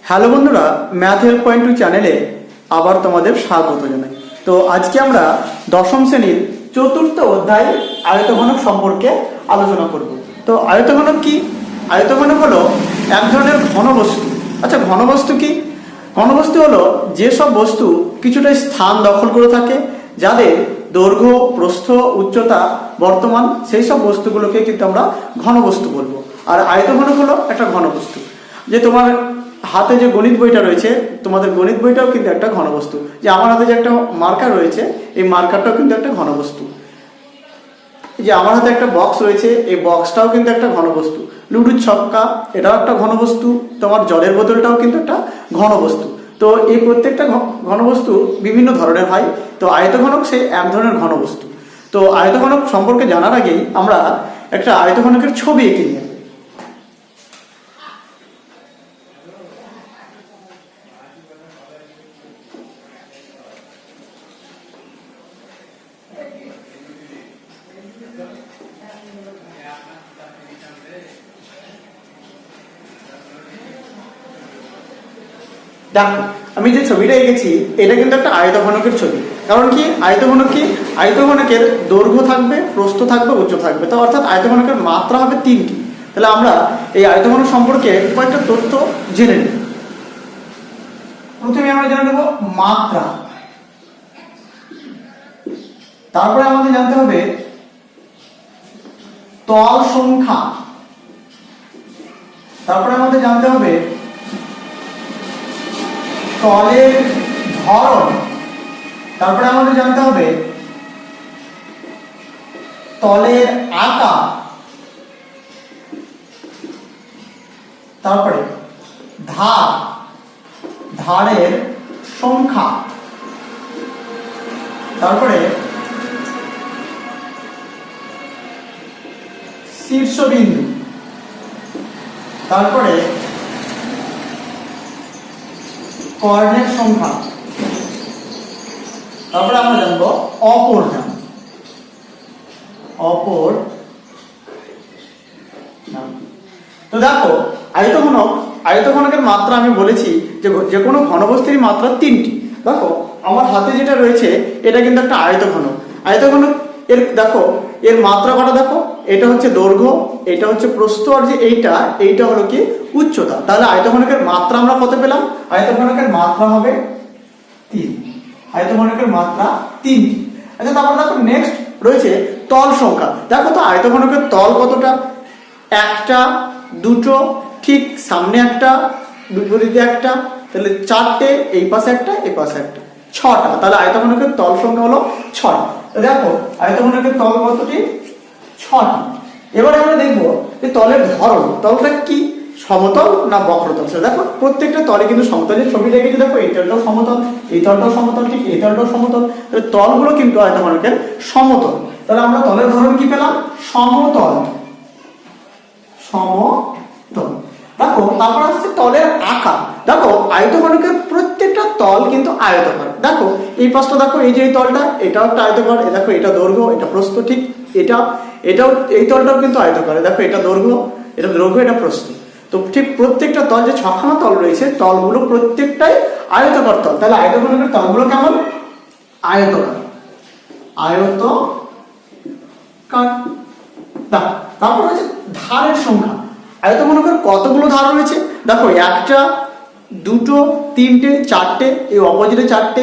Hello বন্ধুরা, math help point two চ্যানেলে আবার তোমাদের স্বাগত জানাই। তো আজকে আমরা দশম শ্রেণীর চতুর্থ অধ্যায় আয়তঘনক সম্পর্কে আলোচনা করব। তো আয়তঘনক কি? আয়তঘনক হলো এক ধরনের ঘনবস্তু। আচ্ছা, ঘনবস্তু কি? ঘনবস্তু হলো যেসব বস্তু কিছুটা স্থান দখল করে থাকে, যাদের দৈর্ঘ্য, প্রস্থ, উচ্চতা বর্তমান, সেই সব বস্তুগুলোকে কিন্তু আমরা ঘনবস্তু বলবো। আর আয়তঘনক হলো একটা ঘনবস্তু। যে তোমার হাতে যে গণিত বইটা রয়েছে, তোমাদের গণিত বইটাও কিন্তু একটা ঘনবস্তু। যে আমার হাতে যে একটা মার্কার রয়েছে, এই মার্কারটাও কিন্তু একটা ঘনবস্তু। যে আমার হাতে একটা বক্স রয়েছে, এই বক্সটাও কিন্তু একটা ঘনবস্তু। লুডুর ছক্কা, এটাও একটা ঘনবস্তু। তোমার জলের বোতলটাও কিন্তু একটা ঘনবস্তু। তো এই প্রত্যেকটা ঘনবস্তু বিভিন্ন ধরনের হয়। তো আয়তঘনক সেই এক ধরনের ঘনবস্তু। তো আয়তঘনক সম্পর্কে জানার আগেই আমরা একটা আয়তঘনকের ছবি এঁকে নিই। দেখো, আমি যে ছবিটা এঁকেছি এটা কিন্তু একটা আয়তঘনকের ছবি। কারণ কি? আয়তঘনক কি? আয়তঘনকের দৈর্ঘ্য থাকবে, প্রস্থ থাকবে, উচ্চ থাকবে। তো অর্থাৎ আয়তঘনকের মাত্রা হবে তিনটি। তাহলে আমরা এই আয়তঘনক সম্পর্কে কয়েকটা তথ্য জেনে নেব। প্রথমে আমরা জেনে নেব মাত্রা। তারপরে আমাদের জানতে হবে তল সংখ্যা। তারপরে আমাদের জানতে হবে তলের ধরন। তারপরে আমাদের জানতে হবে তলের আকার। তারপরে ধার, ধারের সংখ্যা। তারপরে শীর্ষবিন্দু। তারপরে কর্ণের সংখ্যা। তারপরে আমরা জানবো অপর নাম। অপর নাম। তো দেখো, আয়তঘনকের মাত্রা আমি বলেছি যে কোনো ঘনবস্তুর মাত্রা তিনটি। দেখো, আমার হাতে যেটা রয়েছে এটা কিন্তু একটা আয়তঘনক। আয়তঘনক এর দেখো, এর মাত্রা কটা দেখো। এটা হচ্ছে দৈর্ঘ্য, এটা হচ্ছে প্রস্থ, আর যে এইটা হলো কি উচ্চতা। তাহলে আয়তঘনকের মাত্রা আমরা কত পেলাম? আয়তঘনকের মাত্রা হবে 3। আয়তঘনকের মাত্রা 3। আচ্ছা, তারপর দেখো নেক্সট রয়েছে তল সংখ্যা। দেখো তো আয়তঘনকের তল কতটা? একটা, দুটো, ঠিক সামনে একটা, বিপরীতে একটা, তাহলে 4টে, এই পাশে একটা, এই পাশে একটা, 6টা। তাহলে আয়তঘনকের তল সংখ্যা হলো 6টা। দেখো আয়তঘনকের তল কতটি? 6টি। এবারে আমরা দেখবো যে তলের ধরন। তলটা কি? সমতল না বক্রতল? দেখো প্রত্যেকটা তলে কিন্তু সমতল। যে ছবি দেখেছি দেখো, এই তলটাও সমতল, এই তলটাও সমতল, ঠিক এই তলটাও সমতল। তলগুলো কিন্তু আয়তঘনকের সমতল। তাহলে আমরা তলের ধরন কি পেলাম? সমতল। সমতল। দেখো, তারপর আসছে তলের আকার। দেখো আয়তঘনকের প্রত্যেকটা তল কিন্তু আয়তকার। দেখো এই পাশটা দেখো, এই যে এই তলটা, এটাও একটা আয়তকার। দেখো এটা দৈর্ঘ্য, এটা প্রস্থ, ঠিক এটাও এই তলটাও কিন্তু আয়তকার। দেখো এটা দৈর্ঘ্য, এটা প্রস্থ। তো ঠিক প্রত্যেকটা তল, যে 6খানা তল রয়েছে, তলগুলো প্রত্যেকটাই আয়তকার তল। তাহলে আয়তঘনকের তলগুলো কেমন? আয়তকার। আয়তকার। তারপর হচ্ছে ধারের সংখ্যা। আয়তঘনকের কতগুলো ধার রয়েছে? দেখো একটা, দুটো, তিনটে, চারটে, এই অপোজিটে চারটে,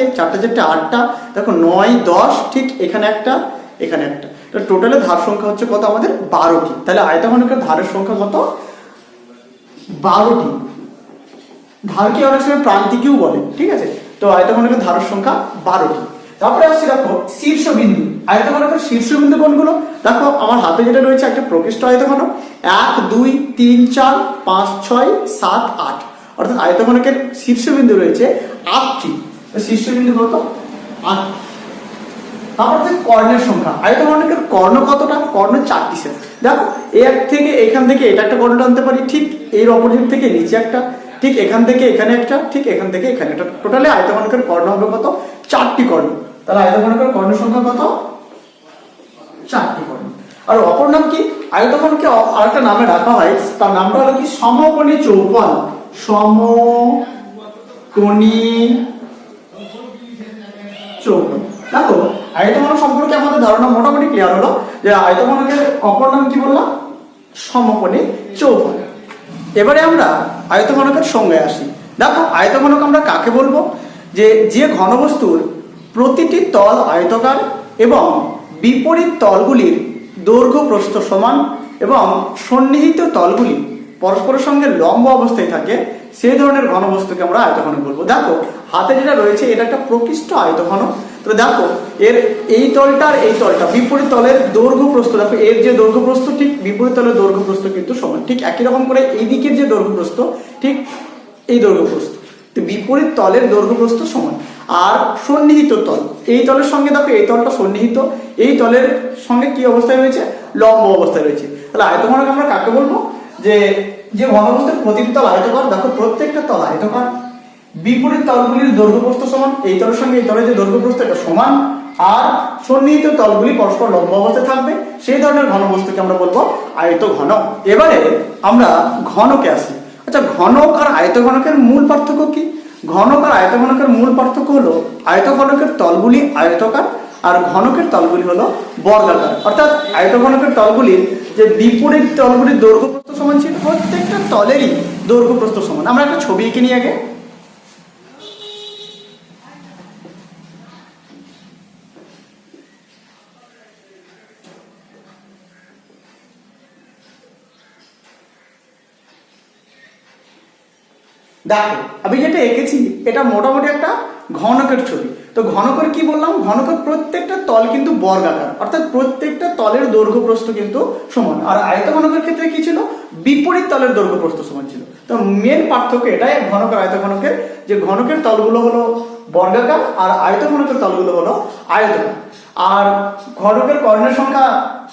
8টা। দেখো 9, 10, ঠিক এখানে একটা, এখানে একটা। টোটালে ধার সংখ্যা হচ্ছে কত আমাদের? 12টি। তাহলে আয়তঘনকের ধারের সংখ্যা কত? 12টি। ধারকে অনেক সময় প্রান্তিকও বলে, ঠিক আছে? তো আয়তঘনকের ধারের সংখ্যা 12টি। তারপরে আসছে দেখো শীর্ষবিন্দু। আয়তঘনকের শীর্ষবিন্দু কোনগুলো? দেখো আমার হাতে যেটা রয়েছে একটা প্রকৃষ্ট আয়তঘনক। 1, 2, 3, 4, 5, 6, 7, 8। অর্থাৎ আয়তঘনকের শীর্ষবিন্দু রয়েছে 8টি। শীর্ষবিন্দু কত? 8। তারপর হচ্ছে কর্ণের সংখ্যা। আয়তঘনকের কর্ণ কতটা? কর্ণ 4টি সেট। দেখো এক থেকে এখান থেকে এটা একটা কর্ণ টানতে পারি, ঠিক এর অপোজিট থেকে নিচে একটা, ঠিক এখান থেকে এখানে একটা, ঠিক এখান থেকে এখানে একটা। টোটালে আয়তঘনকের কর্ণ হবে কত? 4টি কর্ণ। তাহলে আয়তঘনকের কর্ণের সংখ্যা কত? 4টি কর্ণ। আর অপর নাম কি? আয়তঘনকে আরেকটা নামে রাখা হয়, তার নামটা হলো কি? সমকোণী চৌকোণ। সমকোণী চৌকোণ। দেখো আয়তঘনক সম্পর্কে আমাদের ধারণা মোটামুটি ক্লিয়ার হলো যে আয়তঘনকের অপর নাম কি বললাম, সমকোণী চৌকোণ। এবারে আমরা আয়তঘনকের সংজ্ঞায় আসি। দেখো আয়তঘনক আমরা কাকে বলবো, যে ঘনবস্তুর প্রতিটি তল আয়তকার এবং বিপরীত তলগুলির দৈর্ঘ্য প্রস্থ সমান এবং সন্নিহিত তলগুলি পরস্পরের সঙ্গে লম্ব অবস্থায় থাকে, সেই ধরনের ঘনবস্তুকে আমরা আয়তঘনক বলবো। দেখো হাতে যেটা রয়েছে এটা একটা প্রকৃষ্ট আয়তঘনক। তো দেখো এর এই তলটার এই তলটা বিপরীত তলের দৈর্ঘ্য প্রস্থ, দেখো এর যে দৈর্ঘ্য প্রস্থ ঠিক বিপরীত তলের দৈর্ঘ্য প্রস্থ কিন্তু সমান। ঠিক একই রকম করে এই দিকের যে দৈর্ঘ্য প্রস্থ ঠিক এই দৈর্ঘ্য প্রস্থ, তো বিপরীত তলের দৈর্ঘ্য প্রস্থ সমান। আর সন্নিহিত তল, এই তলের সঙ্গে দেখো এই তলটা সন্নিহিত, এই তলের সঙ্গে কি অবস্থায় রয়েছে, লম্ব অবস্থায় রয়েছে। তাহলে আয়তঘনক আমরা কাকে বলবো, যে ঘনবস্তুর প্রতিটি তল আয়তকার, দেখো প্রত্যেকটা তল আয়তকার, বিপরীত তলগুলির দৈর্ঘ্য প্রস্থ সমান, এই তলের সঙ্গে এই তলের যে দৈর্ঘ্য প্রস্থ এটা সমান, আর সন্নিহিত তলগুলি পরস্পর লম্ব অবস্থায় থাকবে, সেই ধরনের ঘনবস্তুকে আমরা বলবো আয়তঘনক। এবারে আমরা ঘনকে আসি। আচ্ছা ঘনক আর আয়তঘনকের মূল পার্থক্য কি? ঘনক আর আয়তঘনকের মূল পার্থক্য হলো আয়তঘনকের তলগুলি আয়তকার আর ঘনকের তলগুলি হলো বর্গাকার। অর্থাৎ আয়তঘনকের তলগুলির যে বিপরীত তলগুলির দৈর্ঘ্য প্রস্থ সমান ছিল, প্রত্যেকটা তলেরই দৈর্ঘ্য প্রস্থ সমান। আমরা একটা ছবি এঁকে নিই আগে। দেখো আমি যেটা এঁকেছি এটা মোটামুটি একটা ঘনকের ছবি। তো ঘনকের কি বললাম, ঘনকের প্রত্যেকটা তল কিন্তু বর্গাকার, অর্থাৎ প্রত্যেকটা তলের দৈর্ঘ্য প্রস্থ কিন্তু সমান। আর আয়তঘনকের ক্ষেত্রে কি ছিল, বিপরীত তলের দৈর্ঘ্য প্রস্থ সমান ছিল। তো মেন পার্থক্য এটাই ঘনক আর আয়তঘনকের, যে ঘনকের তলগুলো হলো বর্গাকার আর আয়তঘনকের তলগুলো হলো আয়তাকার। আর ঘনকের কর্ণের সংখ্যা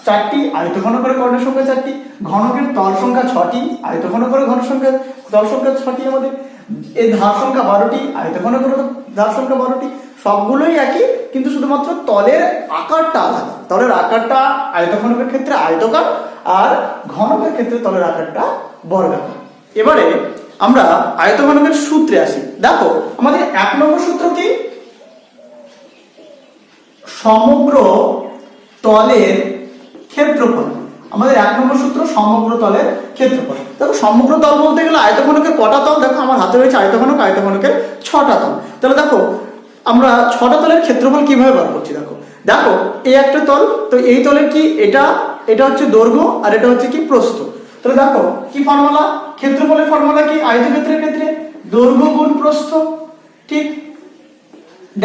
4টি, আয়তঘনকের কর্ণের সংখ্যা 4টি, ঘনকের তল সংখ্যা 6টি, আয়তঘনকের ঘন সংখ্যা তল সংখ্যা 6টি, আমাদের এই ধার সংখ্যা 12টি, আয়তঘনকের ধার সংখ্যা 12টি। সবগুলোই একই, কিন্তু শুধুমাত্র তলের আকারটা আলাদা। তলের আকারটা আয়তঘনকের ক্ষেত্রে আয়তকার আর ঘনকের ক্ষেত্রে তলের আকারটা বর্গাকার। এবারে আমরা আয়তঘনকের সূত্রে আসি। দেখো আমাদের 1 নম্বর সূত্র কি, সমগ্র তলের ক্ষেত্রফল। আমাদের 1 নম্বর সূত্র সমগ্র তলের ক্ষেত্রফল। দেখো সমগ্র তল বলতে গেলে আয়তঘনকের কটা তল, দেখো আমার হাতে রয়েছে আয়তঘনক, আয়তঘনকের 6টা তল। তাহলে দেখো আমরা 6টা তলের ক্ষেত্রফল কিভাবে বার করছি। দেখো দেখো এই একটা তল, তো এই তলের কি এটা হচ্ছে দৈর্ঘ্য আর এটা হচ্ছে কি প্রস্থ। তাহলে দেখো কি ফর্মুলা, ক্ষেত্রফলের ফর্মুলা কি, আয়তক্ষেত্রের ক্ষেত্রে দৈর্ঘ্য গুণ প্রস্থ। ঠিক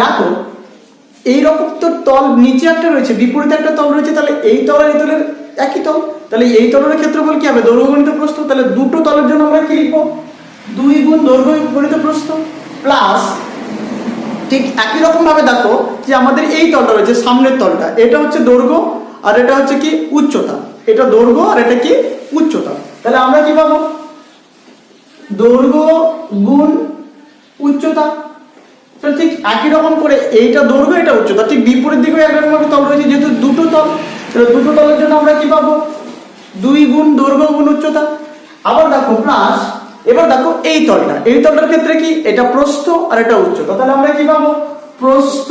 দেখো এইরকম তো তল নিচে একটা রয়েছে, বিপরীতে একটা তল রয়েছে, তাহলে এই তল আর এই তলের একই তল, তাহলে এই তলের ক্ষেত্রফল কি হবে, দৈর্ঘ্য গণিত প্রস্থ। তাহলে দুটো তলের জন্য আমরা কি লিখবো, 2 গুণ দৈর্ঘ্য গণিত প্রস্থ প্লাস, ঠিক একই রকম ভাবে দেখো যে আমাদের এই তলটা রয়েছে সামনের তলটা, এটা হচ্ছে দৈর্ঘ্য আর এটা হচ্ছে কি উচ্চতা, এটা দৈর্ঘ্য আর এটা কি উচ্চতা। তাহলে আমরা কি পাবো, দৈর্ঘ্য গুণ উচ্চতা। তো ঠিক একই রকম করে এইটা দৈর্ঘ্য এটা উচ্চতা, ঠিক বিপরীত দিকে একরকম ভাবে তল রয়েছে, যেহেতু দুটো তল, তাহলে দুটো তলের জন্য আমরা কি পাবো, 2 গুণ দৈর্ঘ্য গুণ উচ্চতা। আবার দেখো প্লাস, এবার দেখো এই তলটার ক্ষেত্রে কি, এটা প্রস্থ আর এটা উচ্চতা, তাহলে আমরা কি পাবো, প্রস্থ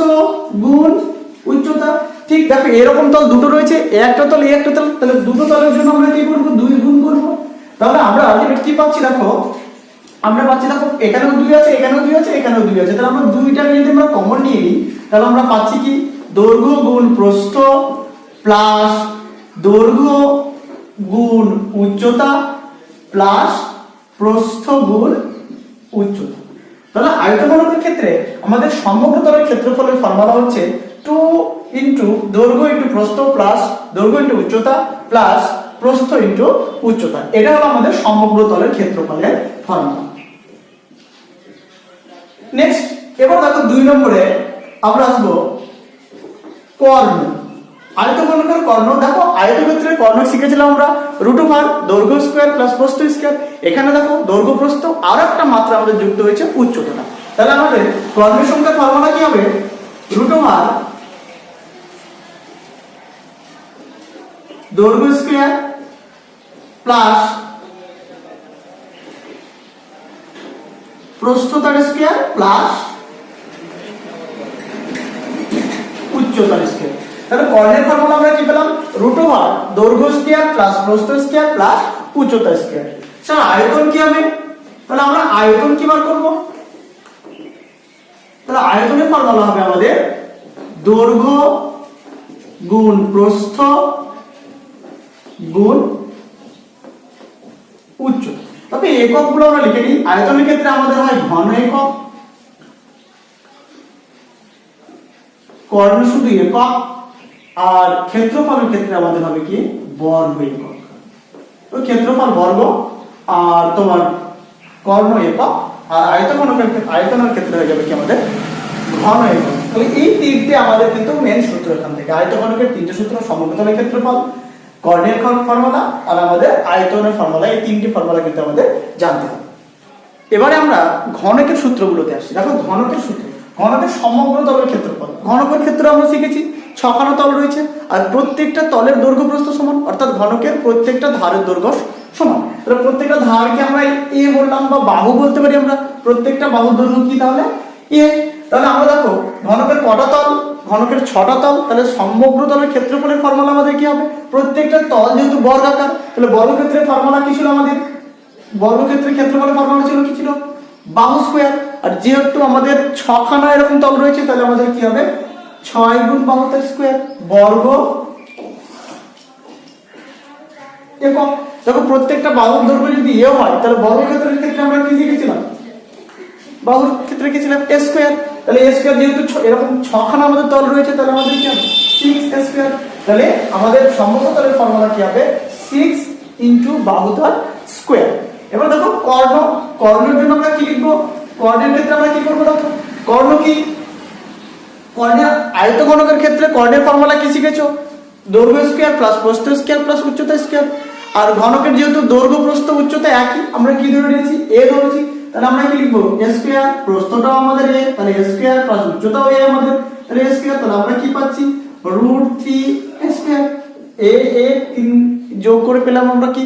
গুণ উচ্চতা। ঠিক দেখো এরকম তল দুটো রয়েছে, একটা তল এই একটা তল, তাহলে দুটো তলের জন্য আমরা কি করবো, 2 গুণ করবো। তাহলে আমরা আলটিমেট কি পাচ্ছি, দেখো আমরা পাচ্ছি, দেখো এখানেও 2 আছে, এখানেও 2 আছে, এখানেও 2 আছে, তাহলে আমরা 2টাকে যদি আমরা কমন নিয়ে নিই, তাহলে আমরা পাচ্ছি কি, দৈর্ঘ্য গুণ প্রস্থ প্লাস দৈর্ঘ্য গুণ উচ্চতা প্লাস প্রস্থ গুণ উচ্চতা। তাহলে আয়তঘনকের ক্ষেত্রে আমাদের সমগ্র তলের ক্ষেত্রফলের ফর্মুলা হচ্ছে 2 ইনটু দৈর্ঘ্য ইনটু প্রস্থ প্লাস দৈর্ঘ্য ইনটু উচ্চতা প্লাস প্রস্থ ইনটু উচ্চতা। এটা হলো আমাদের সমগ্র তলের ক্ষেত্রফলের ফর্মুলা। নেক্সট এবার দেখো 2 নম্বরে আমরা আসবো কর্ণ। আয়তঘনকের কর্ণ, দেখো আয়তক্ষেত্রের কর্ণ শিখেছিলাম আমরা √r দৈর্ঘ্য স্কয়ার প্লাস প্রস্থ স্কয়ার। এখানে দেখো দৈর্ঘ্য প্রস্থ আর একটা মাত্রা আমাদের যুক্ত হয়েছে উচ্চতাটা। তাহলে আমাদের কর্ণের সংখ্যার ফর্মুলা কি হবে, √r দৈর্ঘ্য স্কয়ার প্লাস প্রস্থতার স্কয়ার প্লাস উচ্চতার স্কয়ার। তাহলে কর্ণের ফর্মুলা আমরা কি পেলাম? রুট ওভার দৈর্ঘ্য স্কয়ার প্লাস প্রস্থ স্কয়ার প্লাস উচ্চতা স্কয়ার। স্যার আয়তন কি হবে? তাহলে আমরা আয়তন কি বার করব? তাহলে আয়তনের ফর্মুলা হবে আমাদের দৈর্ঘ্য গুণ প্রস্থ গুণ উচ্চতা। তবে এককগুলো আমরা লিখে নিই। আয়তনের ক্ষেত্রে আমাদের হয় ঘন একক, কর্ণ শুধু একক, আর ক্ষেত্রফলের ক্ষেত্রে আমাদের হবে কি বর্গ একক। তো ক্ষেত্রফল বর্গ আর তোমার কর্ণ একক, আর আয়তনের ক্ষেত্রে হয়ে যাবে কি আমাদের ঘন একক। তাহলে এই তিনটে আমাদের কিন্তু মেন সূত্র এখান থেকে। আয়তঘনকের তিনটে সূত্র, সমতলের ক্ষেত্রফল, কর্ণের ফর্মুলা আর আমাদের আয়তনের ফর্মুলা, এই তিনটি ফর্মুলা কিন্তু আমাদের জানতে হবে। এবারে আমরা ঘনকের সূত্রগুলোতে আসছি। দেখো ঘনকের সূত্র, ঘনকের সমগ্র তলের ক্ষেত্রফল। ঘনকের ক্ষেত্রে আমরা শিখেছি 6খানা তল রয়েছে আর প্রত্যেকটা তলের দৈর্ঘ্য প্রস্থ সমান, অর্থাৎ ঘনকের প্রত্যেকটা ধারের দৈর্ঘ্য সমান। তাহলে প্রত্যেকটা ধারকে আমরা এ বললাম বা বাহু বলতে পারি আমরা। প্রত্যেকটা বাহুর দৈর্ঘ্য কি তাহলে এ। তাহলে আমরা দেখো ঘনকের কটা তল? ঘনকের 6টা তল। তাহলে সমগ্র তলের ক্ষেত্রফলের ফর্মুলা আমাদের কি হবে? প্রত্যেকটা তল যেহেতু বর্গাকার, তাহলে বর্গক্ষেত্রের ফর্মুলা কি ছিল আমাদের? বর্গক্ষেত্রের ক্ষেত্রফলের ফর্মুলা ছিল কি ছিল? বাহু স্কয়ার। আর যেহেতু আমাদের 6খানা এরকম তল রয়েছে, তাহলে আমাদের কি হবে 6 গুণ বাহু তার স্কয়ার বর্গ একক। দেখো প্রত্যেকটা বাহুর দৈর্ঘ্য যদি এ হয়, তাহলে বর্গক্ষেত্রের ক্ষেত্রে আমরা কি শিখেছিলাম? বাহুর ক্ষেত্রে কি ছিল a স্কয়ার। তাহলে a স্কয়ার যেহেতু এরকম 6খানা আমাদের তল রয়েছে, তাহলে আমাদের কি হবে 6a স্কয়ার। তাহলে আমাদের সমগ্র তলের ফর্মুলা কি হবে 6 ইনটু বাহু তার স্কয়ার। এবার দেখো কর্ণ, কর্ণের জন্য আমরা কি লিখবো? কর্ণের ক্ষেত্রে আমরা কি করব? দেখো কর্ণ কি, কর্ণের আয়তঘনকের ক্ষেত্রে কর্ণের ফর্মুলা কি শিখেছো? দৈর্ঘ্য স্কয়ার প্লাস প্রস্থ স্কয়ার প্লাস উচ্চতা স্কয়ার। আর ঘনকের যেহেতু দৈর্ঘ্য প্রস্থ উচ্চতা একই, আমরা কি ধরে নিয়েছি a ধরেছি। তাহলে আমরা কি লিখবো a স্কয়ার, প্রস্থটাও আমাদের a, তাহলে a স্কয়ার প্লাস উচ্চতাও a আমাদের, তাহলে a স্কয়ার। তাহলে আমরা কি পাচ্ছি √3a স্কয়ার। a 3 যোগ করে পেলাম আমরা কি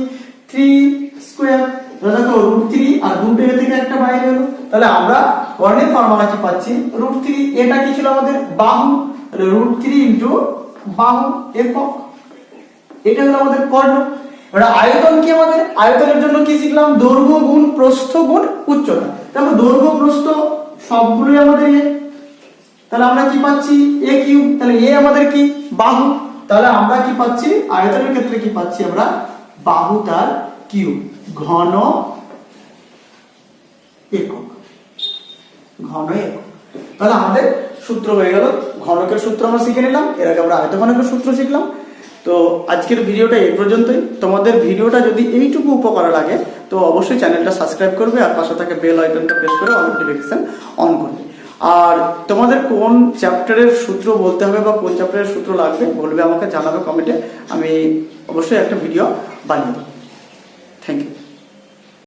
3 স্কয়ার। তাহলে দেখো √3 আর দুটো a থেকে একটা বাইরে হলো, তাহলে আমরা কর্ণের ফর্মুলা কি পাচ্ছি √3। এটা কি ছিল আমাদের বাহু, তাহলে √3 ইনটু বাহু একক। এটা হলো আমাদের কর্ণ। এবার আয়তন কি আমাদের? আয়তনের জন্য কি শিখলাম? দৈর্ঘ্য গুণ প্রস্থ গুণ উচ্চতা। দেখো দৈর্ঘ্য প্রস্থ সবগুলোই আমাদের a, তাহলে আমরা কি পাচ্ছি a কিউব। তাহলে a আমাদের কি বাহু, তাহলে আমরা কি পাচ্ছি আয়তনের ক্ষেত্রে কি পাচ্ছি আমরা বাহু তার কিউব ঘন একক, ঘন একক। তাহলে আমাদের সূত্র হয়ে গেল। ঘনকের সূত্র আমরা শিখে নিলাম, এর আগে আমরা আয়তঘনকের সূত্র শিখলাম। তো আজকের ভিডিওটা এই পর্যন্তই। তোমাদের ভিডিওটা যদি এইটুকু উপকার লাগে তো অবশ্যই চ্যানেলটা সাবস্ক্রাইব করবে আর পাশে থাকা বেল আইকনটা প্রেস করে অল নোটিফিকেশন অন করবে। আর তোমাদের কোন চ্যাপ্টারের সূত্র বলতে হবে বা কোন চ্যাপ্টারের সূত্র লাগবে বলবে, আমাকে জানাবে কমেন্টে, আমি অবশ্যই একটা ভিডিও বানিয়ে দেবো। Thank you.